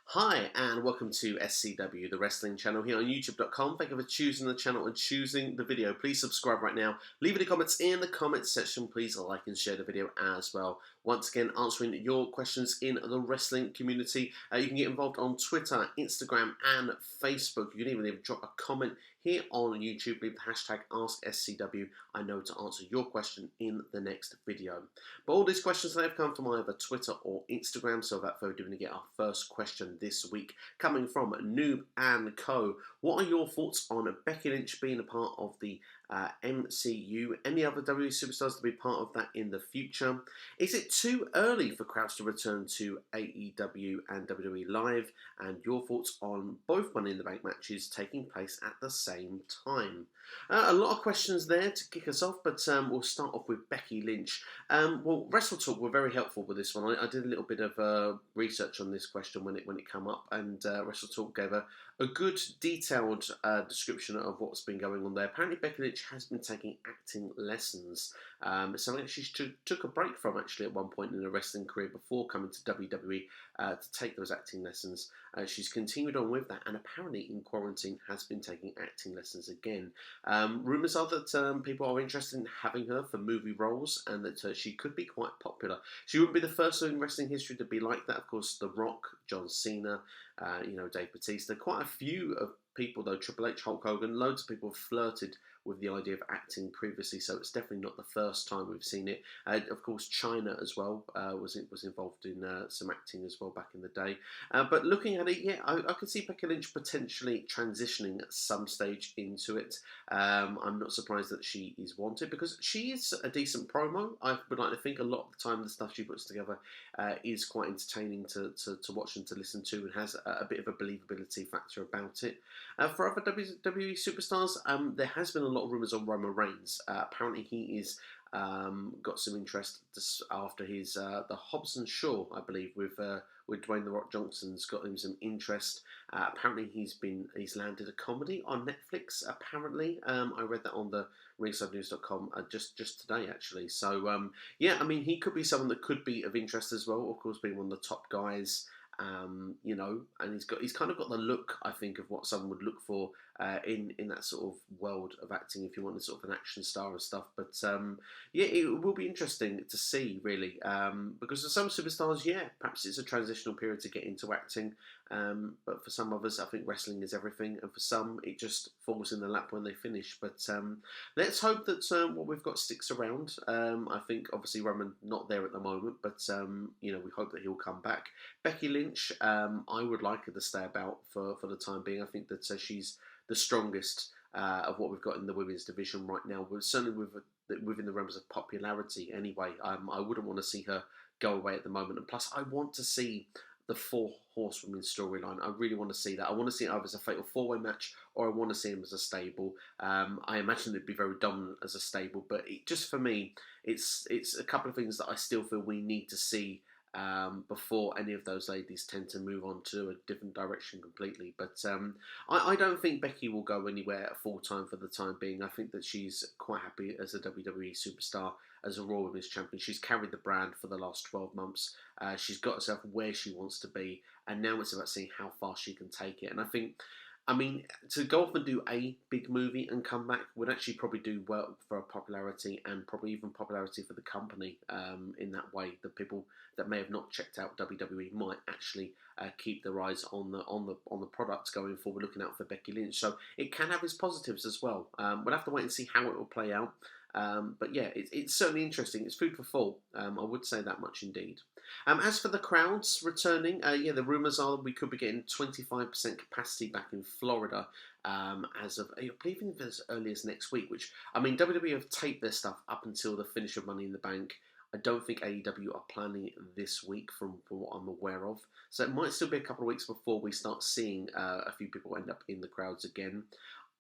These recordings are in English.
Hi and welcome to SCW, the wrestling channel here on YouTube.com. Thank you for choosing the channel and choosing the video. Please subscribe right now. Leave any comments in the comments section. Please like and share the video as well. Once again, answering your questions in the wrestling community. You can get involved on Twitter, Instagram and Facebook. You can even drop a comment here on YouTube. Leave the hashtag AskSCW. I know to answer your question in the next video. But all these questions have come from either Twitter or Instagram. So without further ado, we're going to get our first question this week, coming from Noob and Co. What are your thoughts on Becky Lynch being a part of the MCU? Any other WWE superstars to be part of that in the future? Is it too early for crowds to return to AEW and WWE Live? And your thoughts on both Money in the Bank matches taking place at the same time? A lot of questions there to kick us off, but we'll start off with Becky Lynch. Well, Wrestle Talk were very helpful with this one. I did a little bit of research on this question when it came up, and Wrestle Talk gave a good detailed description of what's been going on there. Apparently, Becky Lynch has been taking acting lessons. It's something that she took a break from actually at one point in her wrestling career before coming to WWE to take those acting lessons. She's continued on with that, and apparently in quarantine has been taking acting lessons again. Rumours are that people are interested in having her for movie roles, and that she could be quite popular. She wouldn't be the first in wrestling history to be like that. Of course, The Rock, John Cena, Dave Bautista. Quite a few of people though, Triple H, Hulk Hogan, loads of people have flirted with the idea of acting previously, so it's definitely not the first time we've seen it. Of course, China as well was involved in some acting as well back in the day. But looking at it, yeah, I could see Becky Lynch potentially transitioning at some stage into it. I'm not surprised that she is wanted because she is a decent promo. I would like to think a lot of the time the stuff she puts together is quite entertaining to watch and to listen to, and has a bit of a believability factor about it. For other WWE superstars, there has been a lot of rumours on Roman Reigns. Apparently he is got some interest after his the Hobbs and Shaw, I believe, with Dwayne The Rock Johnson's got him some interest. Apparently he's landed a comedy on Netflix. Apparently, I read that on the ringsidenews.com just today actually. So yeah, I mean he could be someone that could be of interest as well. Of course, being one of the top guys. And he's kind of got the look, I think, of what someone would look for in that sort of world of acting if you wanted sort of an action star and stuff. But yeah, it will be interesting to see really, because for some superstars, yeah, perhaps it's a transitional period to get into acting. But for some of us, I think wrestling is everything, and for some, it just falls in the lap when they finish. But let's hope that what we've got sticks around. I think obviously Roman not there at the moment, but we hope that he'll come back. Becky Lynch, I would like her to stay about for the time being. I think that she's the strongest of what we've got in the women's division right now. We're certainly within the realms of popularity anyway. I wouldn't want to see her go away at the moment. And plus, I want to see the 4 horsewomen storyline. I really want to see that. I want to see it either as a fatal 4-way match, or I want to see them as a stable. I imagine it'd be very dominant as a stable, but just for me, it's a couple of things that I still feel we need to see before any of those ladies tend to move on to a different direction completely. But I don't think Becky will go anywhere full time for the time being. I think that she's quite happy as a WWE superstar, as a Raw Women's Champion. She's carried the brand for the last 12 months. She's got herself where she wants to be, and now it's about seeing how far she can take it. And I mean, to go off and do a big movie and come back would actually probably do well for popularity, and probably even popularity for the company in that way. The people that may have not checked out WWE might actually keep their eyes on the products going forward, looking out for Becky Lynch. So it can have its positives as well. We'll have to wait and see how it will play out. But yeah, it's certainly interesting. It's food for thought. I would say that much indeed. As for the crowds returning, yeah, the rumours are we could be getting 25% capacity back in Florida as of, I believe, as early as next week. Which, I mean, WWE have taped their stuff up until the finish of Money in the Bank. I don't think AEW are planning it this week from what I'm aware of. So it might still be a couple of weeks before we start seeing a few people end up in the crowds again.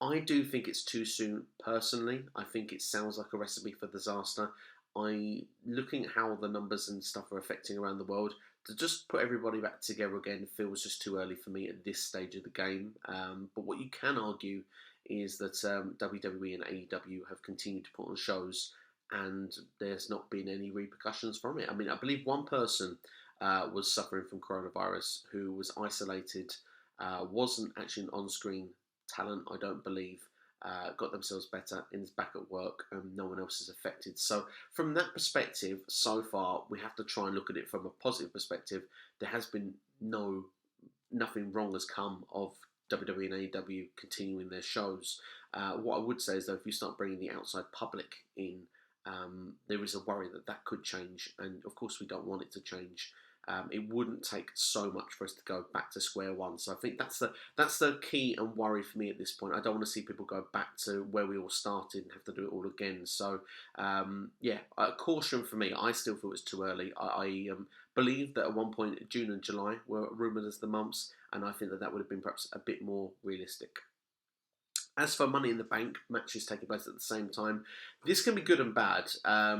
I do think it's too soon, personally. I think it sounds like a recipe for disaster. Looking at how the numbers and stuff are affecting around the world, to just put everybody back together again feels just too early for me at this stage of the game. But what you can argue is that WWE and AEW have continued to put on shows, and there's not been any repercussions from it. I mean, I believe one person was suffering from coronavirus, who was isolated, wasn't actually an on-screen talent, I don't believe. Got themselves better and is back at work, and no one else is affected. So from that perspective, so far we have to try and look at it from a positive perspective. There has been nothing wrong has come of WWE and AEW continuing their shows. What I would say is, though, if you start bringing the outside public in, there is a worry that that could change, and of course we don't want it to change. It wouldn't take so much for us to go back to square one. So I think that's the key and worry for me at this point. I don't want to see people go back to where we all started and have to do it all again. So caution for me. I still feel it's too early. I believe that at one point June and July were rumoured as the months, and I think that would have been perhaps a bit more realistic. As for Money in the Bank matches taking place at the same time, this can be good and bad. I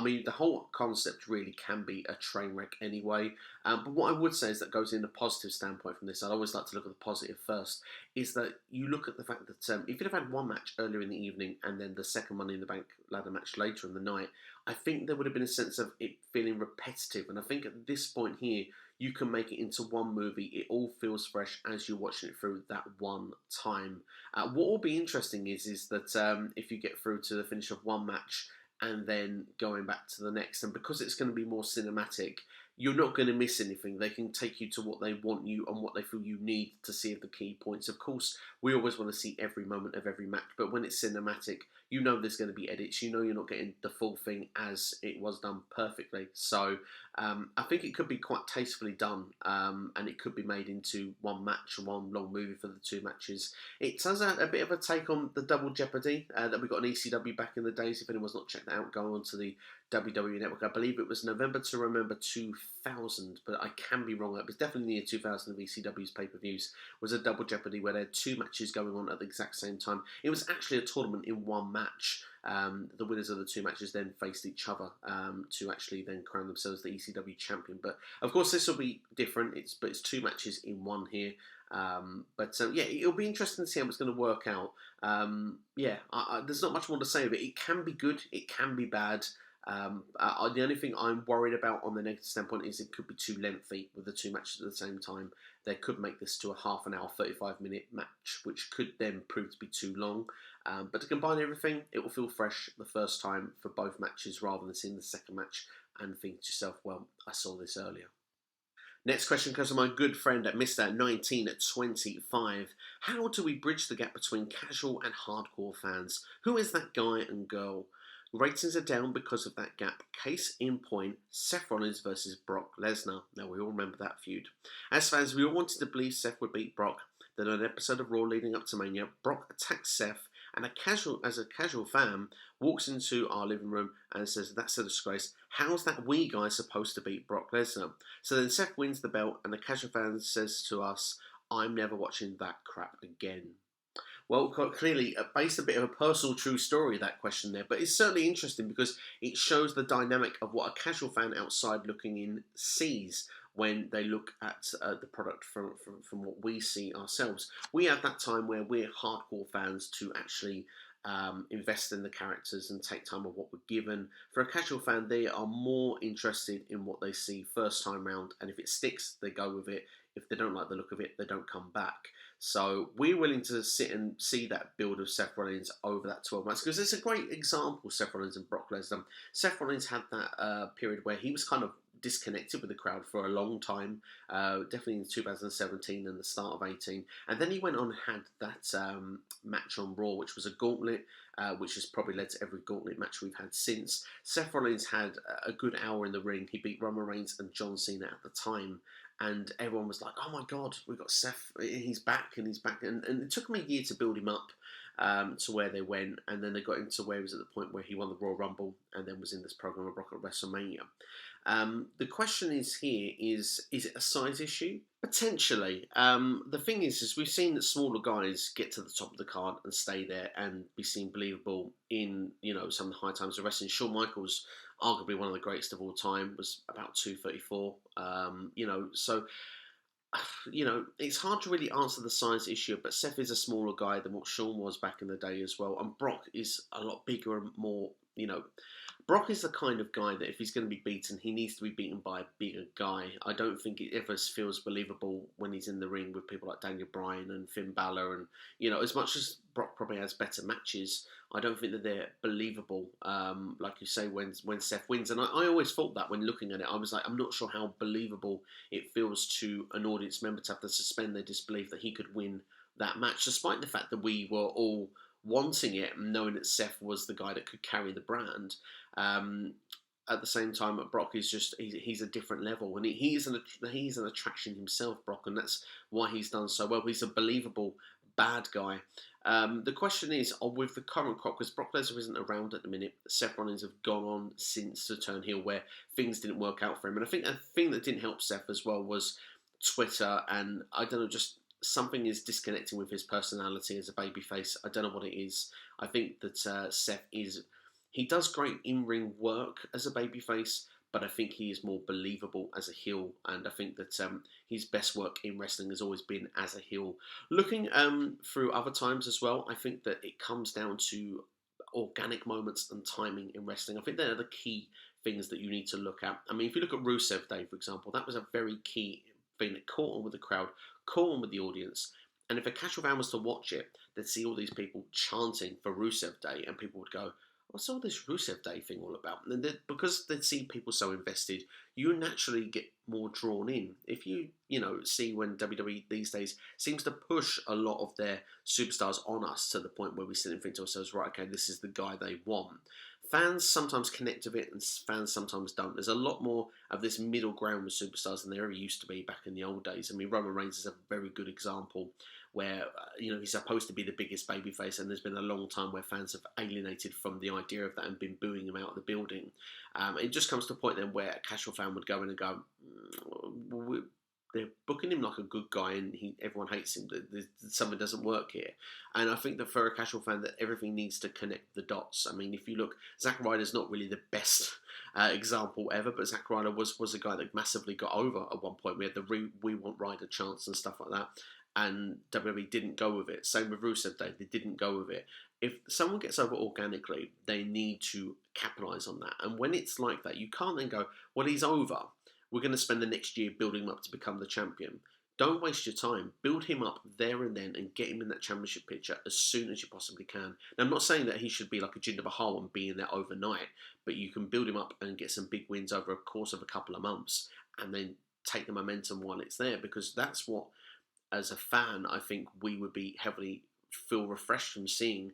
mean, the whole concept really can be a train wreck anyway. But what I would say is that goes in a positive standpoint from this. I'd always like to look at the positive first. Is that you look at the fact that if you'd have had one match earlier in the evening and then the second Money in the Bank ladder match later in the night, I think there would have been a sense of it feeling repetitive. And I think at this point here, you can make it into one movie. It all feels fresh as you're watching it through that one time. What will be interesting is that if you get through to the finish of one match and then going back to the next, and because it's going to be more cinematic, you're not going to miss anything. They can take you to what they want you and what they feel you need to see the key points. Of course, we always want to see every moment of every match, but when it's cinematic, you know there's going to be edits. You know you're not getting the full thing as it was done perfectly. So I think it could be quite tastefully done, and it could be made into one match, one long movie for the two matches. It turns out a bit of a take on the Double Jeopardy that we got on ECW back in the days. If anyone's not checked that out, go on to the WWE Network. I believe it was November to Remember 2000, but I can be wrong. It was definitely the year 2000 of ECW's pay-per-views. Was a Double Jeopardy where there had two matches going on at the exact same time. It was actually a tournament in one match. The winners of the two matches then faced each other to actually then crown themselves the ECW champion. But of course, this will be different. It's two matches in one here. It'll be interesting to see how it's going to work out. There's not much more to say of it. It can be good. It can be bad. The only thing I'm worried about on the negative standpoint is it could be too lengthy with the two matches at the same time. They could make this to a half an hour, 35-minute match, which could then prove to be too long. But to combine everything, it will feel fresh the first time for both matches rather than seeing the second match and thinking to yourself, well, I saw this earlier. Next question comes from my good friend at Mr. 1925. How do we bridge the gap between casual and hardcore fans? Who is that guy and girl? Ratings are down because of that gap. Case in point, Seth Rollins versus Brock Lesnar. Now, we all remember that feud. As fans, we all wanted to believe Seth would beat Brock. Then on an episode of Raw leading up to Mania, Brock attacks Seth, and as a casual fan, walks into our living room and says, that's a disgrace. How's that wee guy supposed to beat Brock Lesnar? So then Seth wins the belt, and the casual fan says to us, I'm never watching that crap again. Well, clearly, based a bit of a personal true story, that question there, but it's certainly interesting because it shows the dynamic of what a casual fan outside looking in sees when they look at the product from what we see ourselves. We have that time where we're hardcore fans to actually invest in the characters and take time of what we're given. For a casual fan, they are more interested in what they see first time round, and if it sticks, they go with it. If they don't like the look of it, they don't come back. So we're willing to sit and see that build of Seth Rollins over that 12 months because it's a great example, Seth Rollins and Brock Lesnar. Seth Rollins had that period where he was kind of disconnected with the crowd for a long time, definitely in 2017 and the start of 18. And then he went on and had that match on Raw, which was a gauntlet, which has probably led to every gauntlet match we've had since. Seth Rollins had a good hour in the ring. He beat Roman Reigns and John Cena at the time. And everyone was like, oh my God, we've got Seth, he's back. And it took him a year to build him up to where they went. And then they got him to where he was at the point where he won the Royal Rumble and then was in this program of Brock at WrestleMania. The question is here, is it a size issue? Potentially. The thing is we've seen that smaller guys get to the top of the card and stay there and be seen believable in, some of the high times of wrestling. Shawn Michaels, arguably one of the greatest of all time, was about 234. It's hard to really answer the size issue, but Seth is a smaller guy than what Shawn was back in the day as well. And Brock is a lot bigger and more, Brock is the kind of guy that if he's going to be beaten, he needs to be beaten by a bigger guy. I don't think it ever feels believable when he's in the ring with people like Daniel Bryan and Finn Balor. And, as much as Brock probably has better matches, I don't think that they're believable, like you say, when Seth wins. And I always thought that when looking at it. I was like, I'm not sure how believable it feels to an audience member to have to suspend their disbelief that he could win that match, despite the fact that we were all wanting it and knowing that Seth was the guy that could carry the brand. At the same time, Brock is just he's a different level, and he's an attraction himself, Brock, and that's why he's done so well. He's a believable bad guy. The question is, with the current crop, because Brock Lesnar isn't around at the minute, Seth Rollins have gone on since to turn heel where things didn't work out for him, and I think the thing that didn't help Seth as well was Twitter, and I don't know, just something is disconnecting with his personality as a babyface. I don't know what it is. I think that Seth he does great in-ring work as a babyface, but I think he is more believable as a heel, and I think that his best work in wrestling has always been as a heel. Looking through other times as well, I think that it comes down to organic moments and timing in wrestling. I think they're the key things that you need to look at. I mean, if you look at Rusev Day, for example, that was a very key thing that caught on with the crowd, caught on with the audience. And if a casual fan was to watch it, they'd see all these people chanting for Rusev Day, and people would go, what's all this Rusev Day thing all about? And because they'd see people so invested, you naturally get more drawn in. If you see when WWE these days seems to push a lot of their superstars on us to the point where we sit and think to ourselves, right, okay, this is the guy they want. Fans sometimes connect with it and fans sometimes don't. There's a lot more of this middle ground with superstars than there ever used to be back in the old days. I mean, Roman Reigns is a very good example where, he's supposed to be the biggest babyface, and there's been a long time where fans have alienated from the idea of that and been booing him out of the building. It just comes to a point then where a casual fan would go in and go, they're booking him like a good guy and everyone hates him. Something doesn't work here. And I think that for a casual fan that everything needs to connect the dots. I mean, if you look, Zack Ryder's not really the best example ever, but Zack Ryder was a guy that massively got over at one point. We had the We Want Ryder chants and stuff like that. And WWE didn't go with it. Same with Rusev Day, they didn't go with it. If someone gets over organically, they need to capitalise on that. And when it's like that, you can't then go, well, he's over. We're going to spend the next year building him up to become the champion. Don't waste your time. Build him up there and then and get him in that championship picture as soon as you possibly can. Now, I'm not saying that he should be like a Jinder Mahal and be in there overnight, but you can build him up and get some big wins over a course of a couple of months and then take the momentum while it's there, because that's what, as a fan, I think we would be heavily feel refreshed from seeing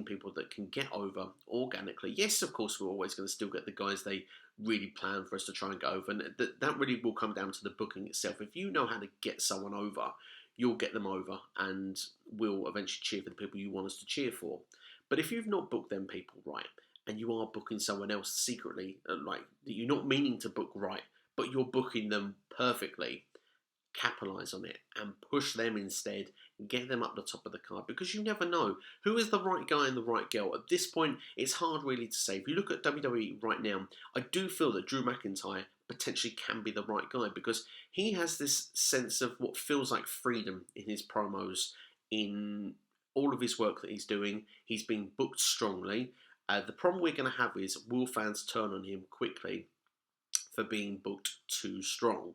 people that can get over organically. Yes, of course, we're always going to still get the guys they really plan for us to try and get over, and that really will come down to the booking itself. If you know how to get someone over, you'll get them over, and we'll eventually cheer for the people you want us to cheer for. But if you've not booked them people right, and you are booking someone else secretly, like you're not meaning to book right, but you're booking them perfectly, capitalise on it and push them instead. Get them up the top of the card, because you never know who is the right guy and the right girl. At this point, it's hard really to say. If you look at WWE right now, I do feel that Drew McIntyre potentially can be the right guy, because he has this sense of what feels like freedom in his promos, in all of his work that he's doing. He's being booked strongly. The problem we're going to have is, will fans turn on him quickly for being booked too strong?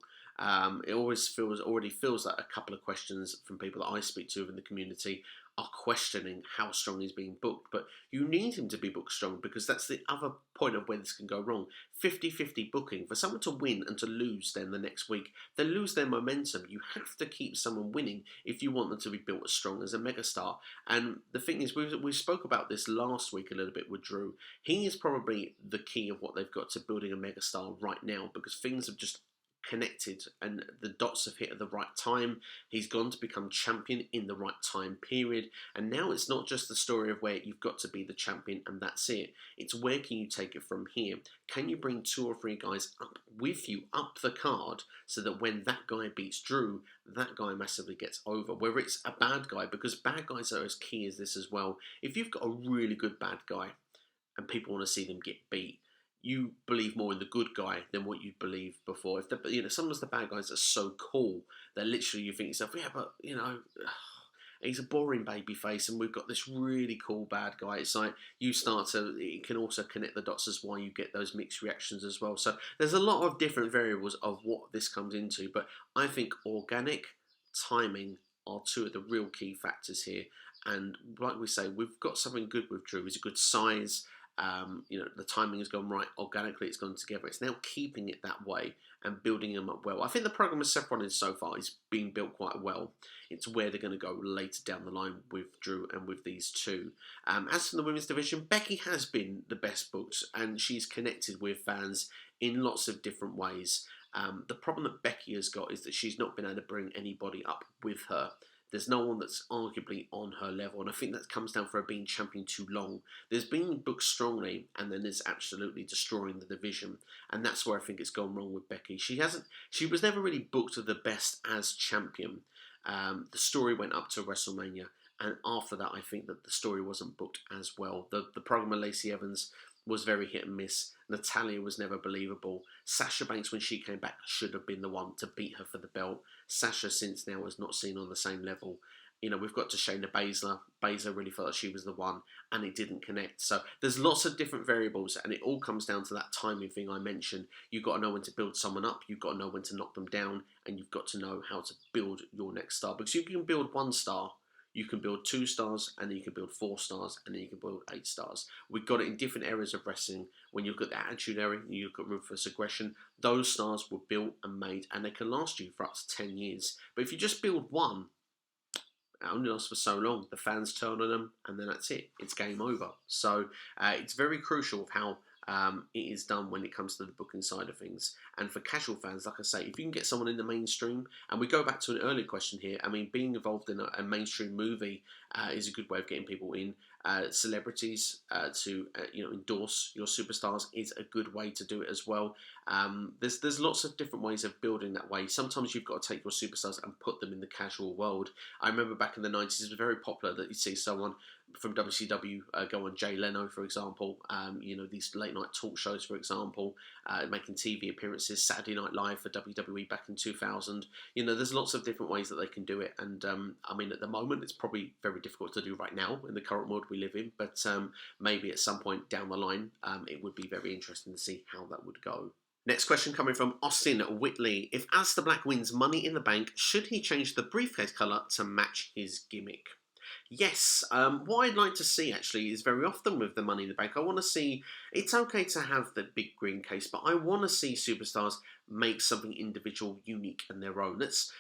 It already feels like a couple of questions from people that I speak to in the community are questioning how strong he's being booked. But you need him to be booked strong, because that's the other point of where this can go wrong. 50-50 booking. For someone to win and to lose then the next week, they lose their momentum. You have to keep someone winning if you want them to be built as strong as a megastar. And the thing is, we spoke about this last week a little bit with Drew. He is probably the key of what they've got to building a megastar right now, because things have just connected and the dots have hit at the right time. He's gone to become champion in the right time period, and now it's not just the story of where you've got to be the champion and that's it. It's where can you take it from here? Can you bring 2 or 3 guys up with you up the card, so that when that guy beats Drew, that guy massively gets over, whether it's a bad guy, because bad guys are as key as this as well. If you've got a really good bad guy and people want to see them get beat, you believe more in the good guy than what you believed before. If sometimes the bad guys are so cool that literally you think to yourself, yeah, but he's a boring babyface, and we've got this really cool bad guy. It's like it can also connect the dots as why you get those mixed reactions as well. So there's a lot of different variables of what this comes into, but I think organic timing are two of the real key factors here. And like we say, we've got something good with Drew. He's a good size. The timing has gone right. Organically, it's gone together. It's now keeping it that way and building him up well. I think the program with Seth Rollins so far is being built quite well. It's where they're going to go later down the line with Drew and with these two. As for the women's division, Becky has been the best booked, and she's connected with fans in lots of different ways. The problem that Becky has got is that she's not been able to bring anybody up with her. There's no one that's arguably on her level, and I think that comes down for her being champion too long. There's been booked strongly, and then there's absolutely destroying the division, and that's where I think it's gone wrong with Becky. She was never really booked the best as champion. The story went up to WrestleMania, and after that, I think that the story wasn't booked as well. The program with Lacey Evans was very hit and miss. Natalya was never believable. Sasha Banks, when she came back, should have been the one to beat her for the belt. Sasha, since now, is not seen on the same level. We've got to Shayna Baszler. Baszler really felt that she was the one, and it didn't connect. So there's lots of different variables, and it all comes down to that timing thing I mentioned. You've got to know when to build someone up, you've got to know when to knock them down, and you've got to know how to build your next star. Because you can build one star, you can build 2 stars, and then you can build 4 stars, and then you can build 8 stars. We've got it in different areas of wrestling. When you look at the attitude area, you look at ruthless aggression, those stars were built and made, and they can last you for up to 10 years. But if you just build one, it only lasts for so long. The fans turn on them, and then that's it. It's game over. So it's very crucial of how it is done when it comes to the booking side of things. And for casual fans, like I say, if you can get someone in the mainstream, and we go back to an earlier question here, I mean, being involved in a mainstream movie is a good way of getting people in. Celebrities to endorse your superstars is a good way to do it as well. There's lots of different ways of building that way. Sometimes you've got to take your superstars and put them in the casual world. I remember back in the 90s, it was very popular that you'd see someone from WCW go on Jay Leno, for example. These late night talk shows, for example, making TV appearances, Saturday Night Live for WWE back in 2000. There's lots of different ways that they can do it. And at the moment, it's probably very difficult to do right now in the current world we live in. But maybe at some point down the line, it would be very interesting to see how that would go. Next question coming from Austin Whitley. If Aleister Black wins Money in the Bank, should he change the briefcase colour to match his gimmick? Yes, what I'd like to see actually is very often with the Money in the Bank, I want to see, it's okay to have the big green case, but I want to see superstars make something individual, unique and their own. Let's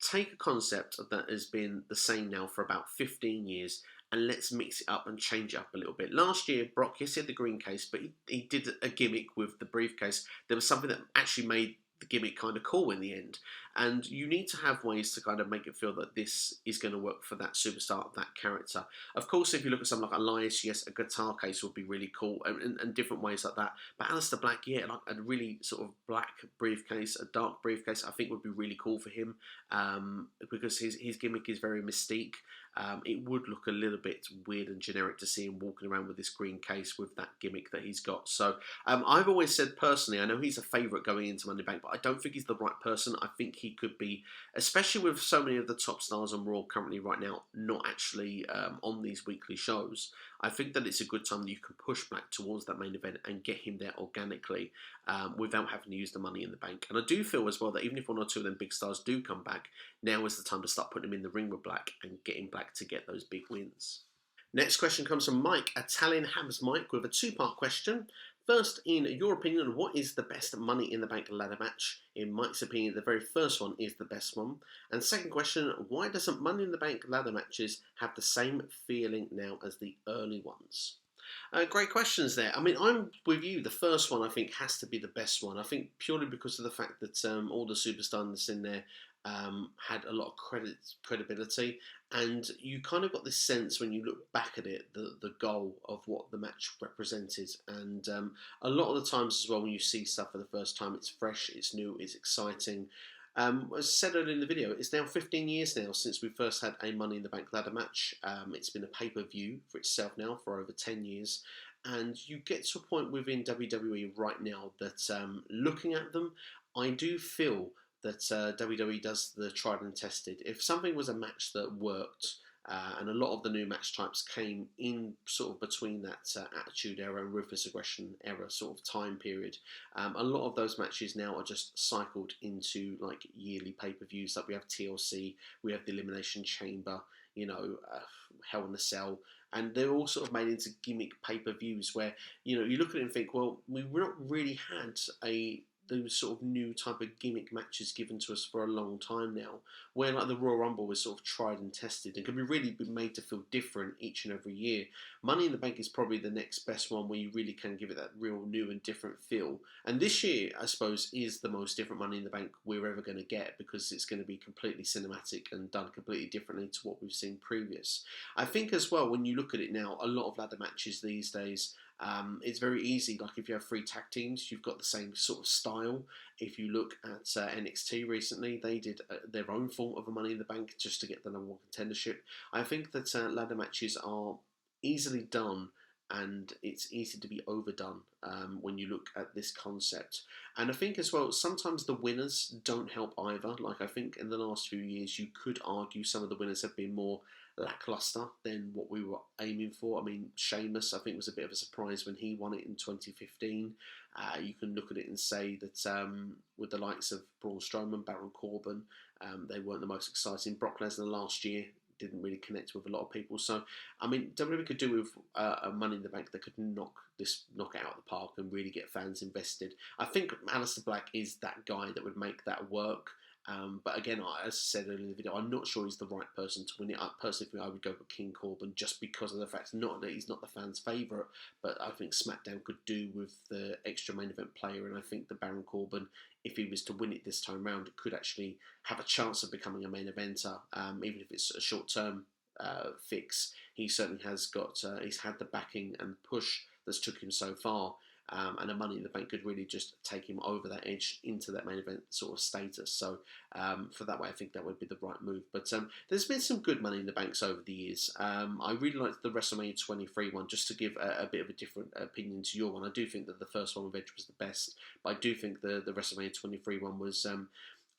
take a concept that has been the same now for about 15 years and let's mix it up and change it up a little bit. Last year, Brock, yes, he had the green case, but he did a gimmick with the briefcase. There was something that actually made the gimmick kind of cool in the end. And you need to have ways to kind of make it feel that this is going to work for that superstar, that character. Of course, if you look at something like Elias, yes, a guitar case would be really cool, and different ways like that. But Aleister Black, yeah, like a really sort of black briefcase, a dark briefcase, I think would be really cool for him, because his gimmick is very mystique. It would look a little bit weird and generic to see him walking around with this green case with that gimmick that he's got. So I've always said personally, I know he's a favourite going into Money in the Bank, but I don't think he's the right person. I think he could be, especially with so many of the top stars on Raw currently right now, not actually on these weekly shows. I think that it's a good time that you can push Black towards that main event and get him there organically without having to use the Money in the Bank. And I do feel as well that even if 1 or 2 of them big stars do come back, now is the time to start putting him in the ring with Black and getting Black to get those big wins. Next question comes from Mike, Italian Hams Mike, with a 2-part question. First, in your opinion, what is the best Money in the Bank ladder match? In Mike's opinion, the very first one is the best one. And second question, why doesn't Money in the Bank ladder matches have the same feeling now as the early ones? Great questions there. I mean, I'm with you. The first one, I think, has to be the best one. I think purely because of the fact that all the superstars in there had a lot of credibility, and you kind of got this sense when you look back at it, the goal of what the match represented. And a lot of the times as well, when you see stuff for the first time, it's fresh, it's new, it's exciting. As I said earlier in the video, it's now 15 years now since we first had a Money in the Bank ladder match. It's been a pay-per-view for itself now for over 10 years. And you get to a point within WWE right now that looking at them, I do feel that WWE does the tried and tested. If something was a match that worked, And a lot of the new match types came in sort of between that Attitude Era and Ruthless Aggression Era sort of time period. A lot of those matches now are just cycled into like yearly pay-per-views. Like we have TLC, we have the Elimination Chamber, Hell in a Cell, and they're all sort of made into gimmick pay-per-views where you look at it and think, well, we've not really had those sort of new type of gimmick matches given to us for a long time now, where like the Royal Rumble was sort of tried and tested and can be really be made to feel different each and every year. Money in the Bank is probably the next best one where you really can give it that real new and different feel. And this year, I suppose, is the most different Money in the Bank we're ever going to get, because it's going to be completely cinematic and done completely differently to what we've seen previous. I think as well, when you look at it now, a lot of ladder matches these days, it's very easy. Like if you have 3 tag teams, you've got the same sort of style. If you look at NXT recently, they did their own form of a Money in the Bank just to get the number 1 contendership. I think that ladder matches are easily done, and it's easy to be overdone when you look at this concept. And I think as well, sometimes the winners don't help either. Like I think in the last few years, you could argue some of the winners have been more lackluster than what we were aiming for. I mean, Sheamus, I think, was a bit of a surprise when he won it in 2015. You can look at it and say that with the likes of Braun Strowman, Baron Corbin, they weren't the most exciting. Brock Lesnar last year didn't really connect with a lot of people. So, I mean, WWE could do with a Money in the Bank that could knock it out of the park and really get fans invested. I think Aleister Black is that guy that would make that work. But again, as I said earlier in the video, I'm not sure he's the right person to win it. I personally think I would go for King Corbin just because of the fact not that he's not the fans' favourite, but I think SmackDown could do with the extra main event player, and I think the Baron Corbin, if he was to win it this time round, could actually have a chance of becoming a main eventer, even if it's a short-term fix. He certainly has got, he's had the backing and push that's took him so far. And a Money in the Bank could really just take him over that edge into that main event sort of status. So for that way, I think that would be the right move. But there's been some good Money in the Banks over the years. I really liked the WrestleMania 23 one, just to give a bit of a different opinion to your one. I do think that the first one with Edge was the best, but I do think the WrestleMania 23 one was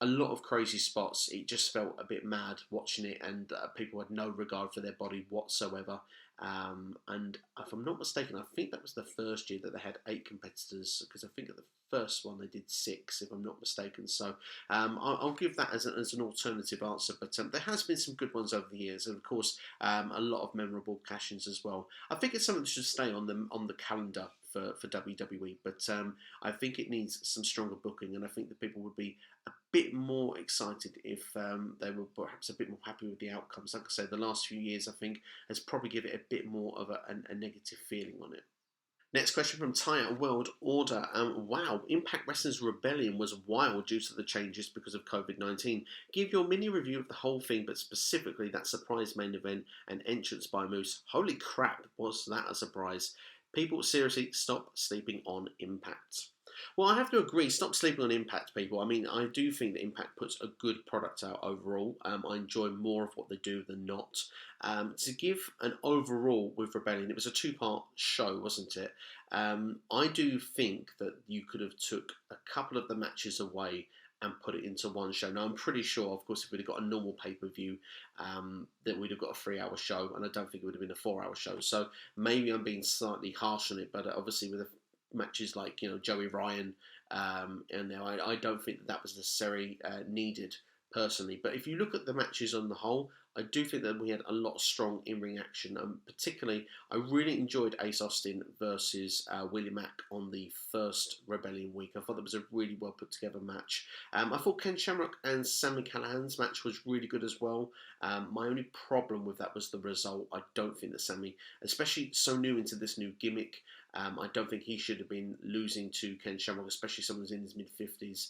a lot of crazy spots. It just felt a bit mad watching it, and people had no regard for their body whatsoever. And if I'm not mistaken, I think that was the first year that they had 8 competitors, because I think at the first one they did 6, if I'm not mistaken. So I'll give that as an alternative answer. But there has been some good ones over the years, and of course a lot of memorable cash-ins as well. I think it's something that should stay on the calendar for WWE, but I think it needs some stronger booking, and I think that people would be a bit more excited if they were perhaps a bit more happy with the outcomes. Like I say, the last few years, I think, has probably given it a bit more of a negative feeling on it. Next question from Ty at World Order. Wow, Impact Wrestling's rebellion was wild due to the changes because of COVID-19. Give your mini review of the whole thing, but specifically that surprise main event and entrance by Moose. Holy crap, was that a surprise? People, seriously, stop sleeping on Impact. Well, I have to agree, stop sleeping on Impact, people. I mean, I do think that Impact puts a good product out overall. I enjoy more of what they do than not. To give an overall with Rebellion, it was a 2-part show, wasn't it? I do think that you could have took a couple of the matches away and put it into one show. Now, I'm pretty sure, of course, if we'd have got a normal pay-per-view, that we'd have got a 3-hour show, and I don't think it would have been a 4-hour show. So maybe I'm being slightly harsh on it, but obviously with matches like Joey Ryan, and now I don't think that was necessarily needed personally. But if you look at the matches on the whole, I do think that we had a lot of strong in-ring action, and particularly I really enjoyed Ace Austin versus Willie Mack on the first Rebellion week. I thought that was a really well put together match. I thought Ken Shamrock and Sami Callihan's match was really good as well. My only problem with that was the result. I don't think that Sami, especially so new into this new gimmick, I don't think he should have been losing to Ken Shamrock, especially someone who's in his mid-50s.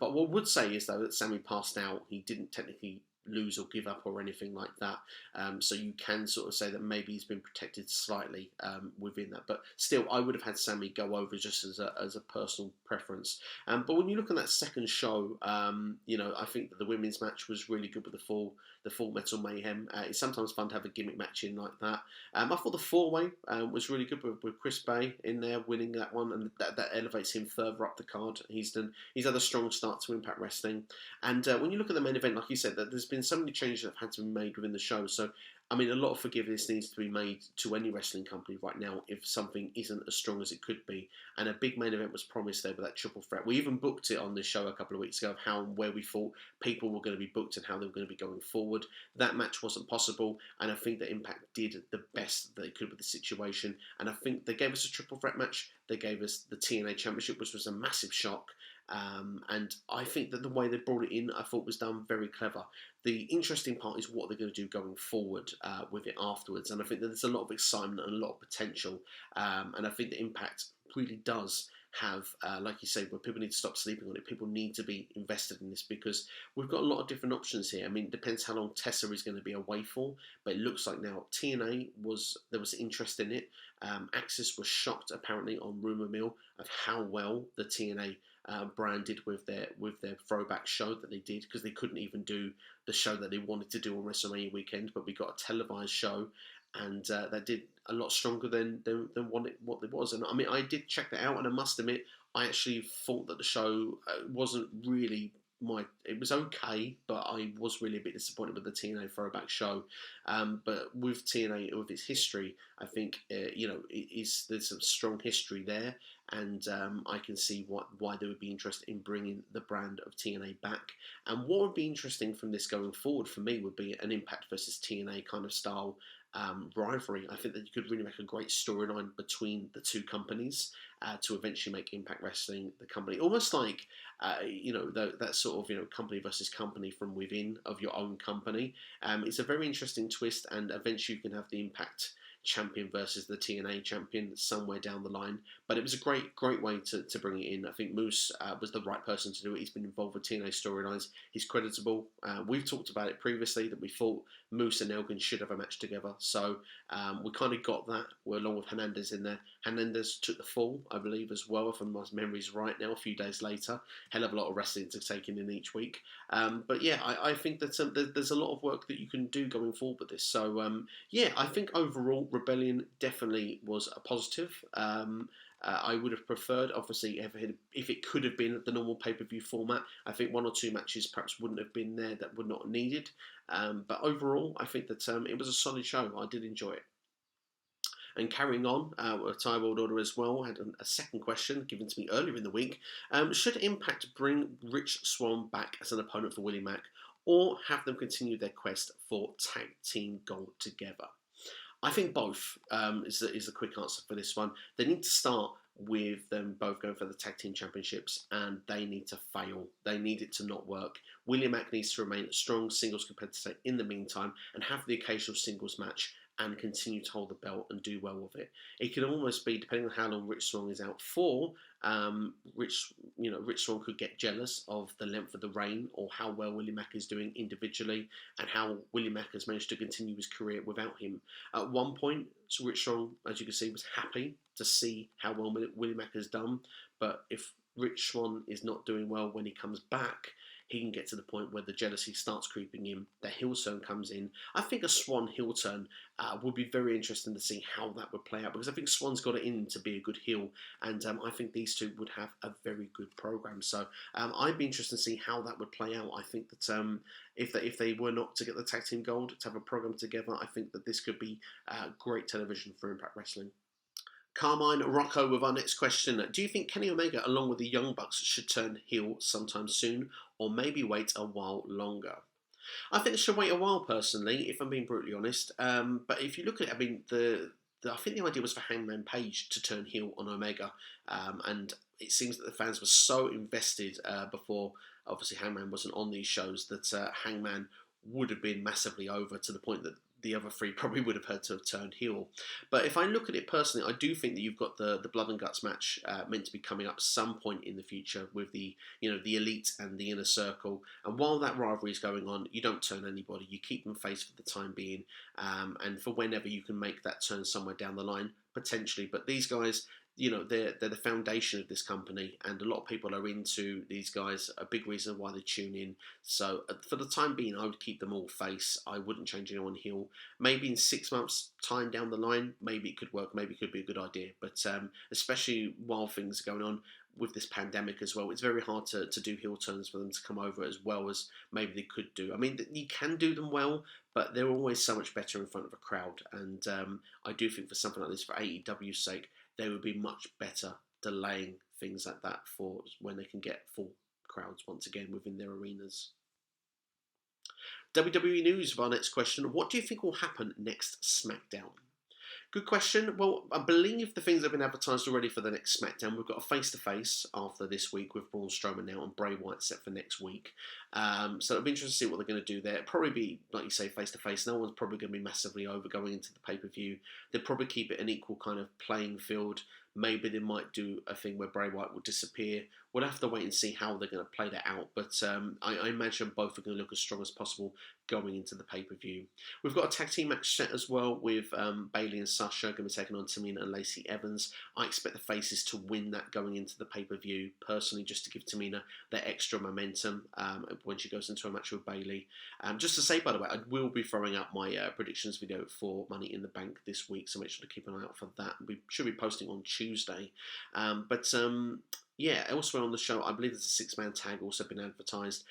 But what I would say is, though, that Sami passed out. He didn't technically lose or give up or anything like that. So you can sort of say that maybe he's been protected slightly within that. But still, I would have had Sami go over just as a personal preference. But when you look at that second show, I think that the women's match was really good with the full Metal Mayhem. It's sometimes fun to have a gimmick match in like that. I thought the 4-way was really good with Chris Bay in there winning that one, and that elevates him further up the card. He's had a strong start to Impact Wrestling. And when you look at the main event, like you said, that there's been so many changes that have had to be made within the show. So, I mean, a lot of forgiveness needs to be made to any wrestling company right now if something isn't as strong as it could be. And a big main event was promised there with that triple threat. We even booked it on this show a couple of weeks ago of how and where we thought people were going to be booked and how they were going to be going forward. That match wasn't possible, and I think that Impact did the best that they could with the situation. And I think they gave us a triple threat match. They gave us the TNA Championship, which was a massive shock. And I think that the way they brought it in, I thought was done very clever. The interesting part is what they're going to do going forward with it afterwards. And I think that there's a lot of excitement and a lot of potential. And I think the Impact really does have, like you say, where people need to stop sleeping on it. People need to be invested in this because we've got a lot of different options here. I mean, it depends how long Tessa is going to be away for, but it looks like now TNA there was interest in it. Axis was shocked apparently on Rumour Mill of how well the TNA brand did with their throwback show that they did, because they couldn't even do the show that they wanted to do on WrestleMania weekend, but we got a televised show, and that did a lot stronger than what it was. And I mean, I did check that out, and I must admit, I actually thought that the show wasn't really it was okay, but I was really a bit disappointed with the TNA throwback show. But with TNA, with its history, I think there's some strong history there, and I can see why they would be interested in bringing the brand of TNA back. And what would be interesting from this going forward for me would be an Impact versus TNA kind of style rivalry. I think that you could really make a great storyline between the two companies to eventually make Impact Wrestling the company, almost like that sort of company versus company from within of your own company. It's a very interesting twist, and eventually you can have the Impact champion versus the TNA champion somewhere down the line. But it was a great way to bring it in. I think Moose was the right person to do it. He's been involved with TNA storylines. He's creditable. We've talked about it previously that we thought Moose and Elgin should have a match together. So we kind of got that. We're along with Hernandez in there. Hernandez took the fall, I believe, as well, if my memory's right now, a few days later. Hell of a lot of wrestling to take in each week. But yeah, I think that there's a lot of work that you can do going forward with this. So yeah, I think overall, Rebellion definitely was a positive. I would have preferred, obviously, if it could have been the normal pay-per-view format. I think one or two matches perhaps wouldn't have been there that were not needed. But overall, I think that it was a solid show. I did enjoy it. And carrying on, a Thai World Order as well had a second question given to me earlier in the week. Should Impact bring Rich Swann back as an opponent for Willie Mack, or have them continue their quest for tag team gold together? I think both is the quick answer for this one. They need to start with them both going for the tag team championships, and they need to fail. They need it to not work. Willie Mack needs to remain a strong singles competitor in the meantime and have the occasional singles match and continue to hold the belt and do well with it. It can almost be, depending on how long Rich Swann is out for, Rich Swann could get jealous of the length of the reign or how well Willie Mack is doing individually and how Willie Mack has managed to continue his career without him. At one point, so Rich Swann, as you can see, was happy to see how well Willie Mack has done, but if Rich Swann is not doing well when he comes back, he can get to the point where the jealousy starts creeping in, the heel turn comes in. I think a Swann heel turn would be very interesting to see how that would play out, because I think Swann's got it in to be a good heel, and I think these two would have a very good program. So I'd be interested to see how that would play out. I think that if they were not to get the tag team gold, to have a program together, I think that this could be great television for Impact Wrestling. Carmine Rocco with our next question. Do you think Kenny Omega, along with the Young Bucks, should turn heel sometime soon, or maybe wait a while longer? I think they should wait a while, personally, if I'm being brutally honest. But if you look at it, I mean, I think the idea was for Hangman Page to turn heel on Omega, and it seems that the fans were so invested before, obviously, Hangman wasn't on these shows, that Hangman would have been massively over, to the point that the other three probably would have had to have turned heel. But if I look at it personally, I do think that you've got the Blood and Guts match meant to be coming up some point in the future with the Elite and the Inner Circle. And while that rivalry is going on, you don't turn anybody. You keep them face for the time being, and for whenever you can make that turn somewhere down the line, potentially. But these guys, they're the foundation of this company, and a lot of people are into these guys. A big reason why they tune in. So for the time being, I would keep them all face. I wouldn't change anyone heel. Maybe in 6 months' time down the line, maybe it could work. Maybe it could be a good idea. But especially while things are going on with this pandemic as well, it's very hard to do heel turns for them to come over as well as maybe they could do. I mean, you can do them well, but they're always so much better in front of a crowd. And I do think for something like this, for AEW's sake, they would be much better delaying things like that for when they can get full crowds once again within their arenas. WWE News for our next question. What do you think will happen next SmackDown? Good question. Well, I believe the things have been advertised already for the next SmackDown. We've got a face-to-face after this week with Braun Strowman now and Bray Wyatt set for next week. So it'll be interesting to see what they're going to do there. It'll probably be, like you say, face-to-face. No one's probably going to be massively over going into the pay-per-view. They'll probably keep it an equal kind of playing field. Maybe they might do a thing where Bray Wyatt will disappear. We'll have to wait and see how they're going to play that out. But I imagine both are going to look as strong as possible going into the pay-per-view. We've got a tag team match set as well with Bayley and Sasha going to be taking on Tamina and Lacey Evans. I expect the faces to win that going into the pay-per-view, personally, just to give Tamina that extra momentum when she goes into a match with Bayley. Just to say, by the way, I will be throwing out my predictions video for Money in the Bank this week, so make sure to keep an eye out for that. We should be posting on Tuesday. Yeah, elsewhere on the show, I believe there's a 6-man tag also been advertised,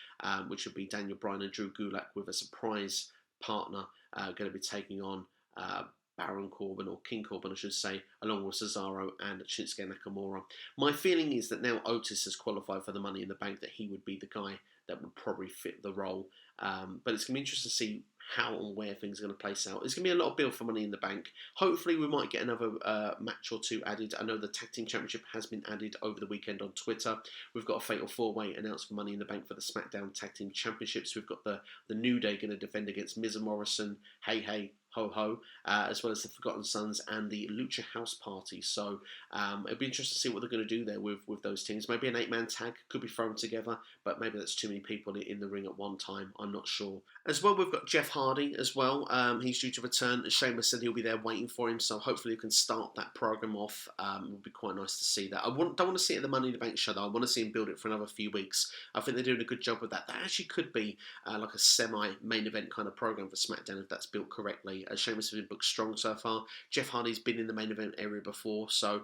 which would be Daniel Bryan and Drew Gulak with a surprise partner going to be taking on Baron Corbin, or King Corbin, I should say, along with Cesaro and Shinsuke Nakamura. My feeling is that now Otis has qualified for the Money in the Bank, that he would be the guy that would probably fit the role. But it's going to be interesting to see how and where things are going to place out. There's going to be a lot of build for Money in the Bank. Hopefully we might get another match or two added. I know the Tag Team Championship has been added over the weekend on Twitter. We've got a Fatal 4-Way announced for Money in the Bank for the SmackDown Tag Team Championships. We've got the New Day going to defend against Miz and Morrison, Hey Hey, Ho Ho, as well as the Forgotten Sons and the Lucha House Party. So it'll be interesting to see what they're going to do there with those teams. Maybe an 8-man tag could be thrown together, but maybe that's too many people in the ring at one time. I'm not sure. As well, we've got Jeff Hardy as well. He's due to return. Sheamus said he'll be there waiting for him, so hopefully we can start that program off. It would be quite nice to see that. Don't want to see it at the Money in the Bank show, though. I want to see him build it for another few weeks. I think they're doing a good job with that. That actually could be like a semi-main event kind of program for SmackDown if that's built correctly. Sheamus has been booked strong so far. Jeff Hardy's been in the main event area before, so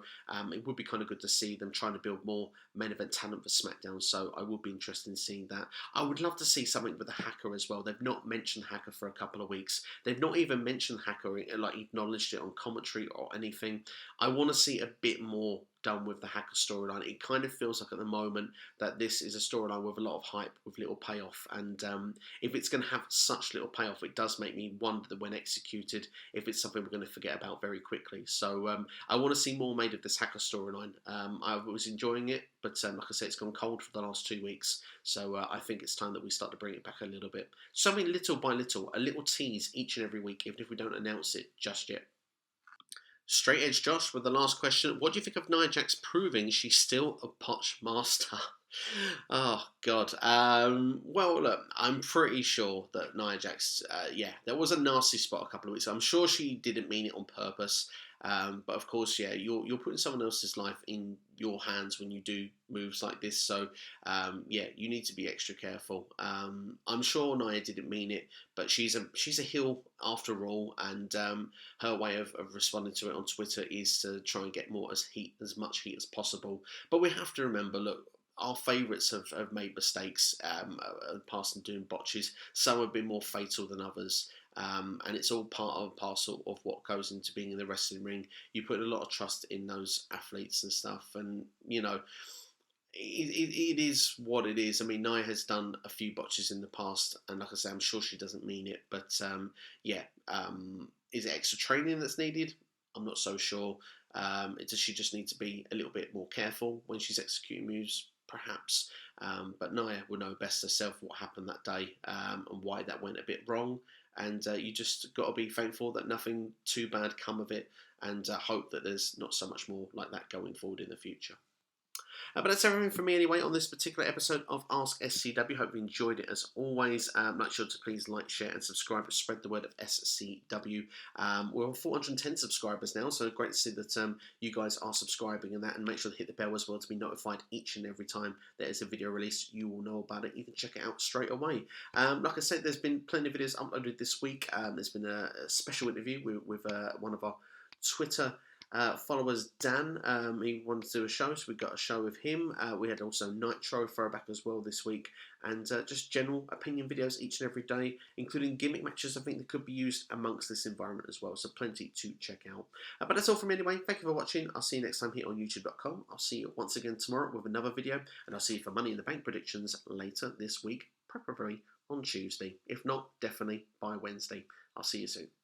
it would be kind of good to see them trying to build more main event talent for SmackDown, so I would be interested in seeing that. I would love to see something with the Hacker as well. They've not mentioned Hacker for a couple of weeks. They've not even mentioned Hacker, like acknowledged it on commentary or anything. I want to see a bit more done with the Hacker storyline. It kind of feels like at the moment that this is a storyline with a lot of hype, with little payoff, and if it's going to have such little payoff, it does make me wonder that when executed, if it's something we're going to forget about very quickly. So I want to see more made of this Hacker storyline. I was enjoying it, but like I said, it's gone cold for the last 2 weeks, so I think it's time that we start to bring it back a little bit. Something little by little, a little tease each and every week, even if we don't announce it just yet. Straight Edge Josh with the last question. What do you think of Nia Jax proving she's still a potch master? Oh, God. Well, look, I'm pretty sure that Nia Jax, there was a nasty spot a couple of weeks ago. I'm sure she didn't mean it on purpose. But of course, you're putting someone else's life in your hands when you do moves like this. So, you need to be extra careful. I'm sure Nia didn't mean it, but she's a heel after all, and her way of responding to it on Twitter is to try and get as much heat as possible. But we have to remember, look, our favourites have made mistakes past and doing botches. Some have been more fatal than others. And it's all part and parcel of what goes into being in the wrestling ring. You put a lot of trust in those athletes and stuff, and it is what it is. I mean, Nia has done a few botches in the past, and like I say, I'm sure she doesn't mean it, but is it extra training that's needed? I'm not so sure. Does she just need to be a little bit more careful when she's executing moves? Perhaps, but Nia will know best herself what happened that day and why that went a bit wrong. And you just got to be thankful that nothing too bad come of it, and hope that there's not so much more like that going forward in the future. But that's everything from me anyway on this particular episode of Ask SCW. Hope you enjoyed it as always. Make sure to please like, share, and subscribe. Spread the word of SCW. We're on 410 subscribers now, so great to see that you guys are subscribing and that. And make sure to hit the bell as well to be notified each and every time there is a video released. You will know about it. You can check it out straight away. Like I said, there's been plenty of videos uploaded this week. There's been a special interview with one of our Twitter followers, Dan. He wanted to do a show, so we got a show with him. We had also Nitro throwback as well this week, and just general opinion videos each and every day, including gimmick matches I think that could be used amongst this environment as well, so plenty to check out. But that's all from me anyway. Thank you for watching. I'll see you next time here on youtube.com. I'll see you once again tomorrow with another video, and I'll see you for Money in the Bank predictions later this week, preferably on Tuesday. If not, definitely by Wednesday. I'll see you soon.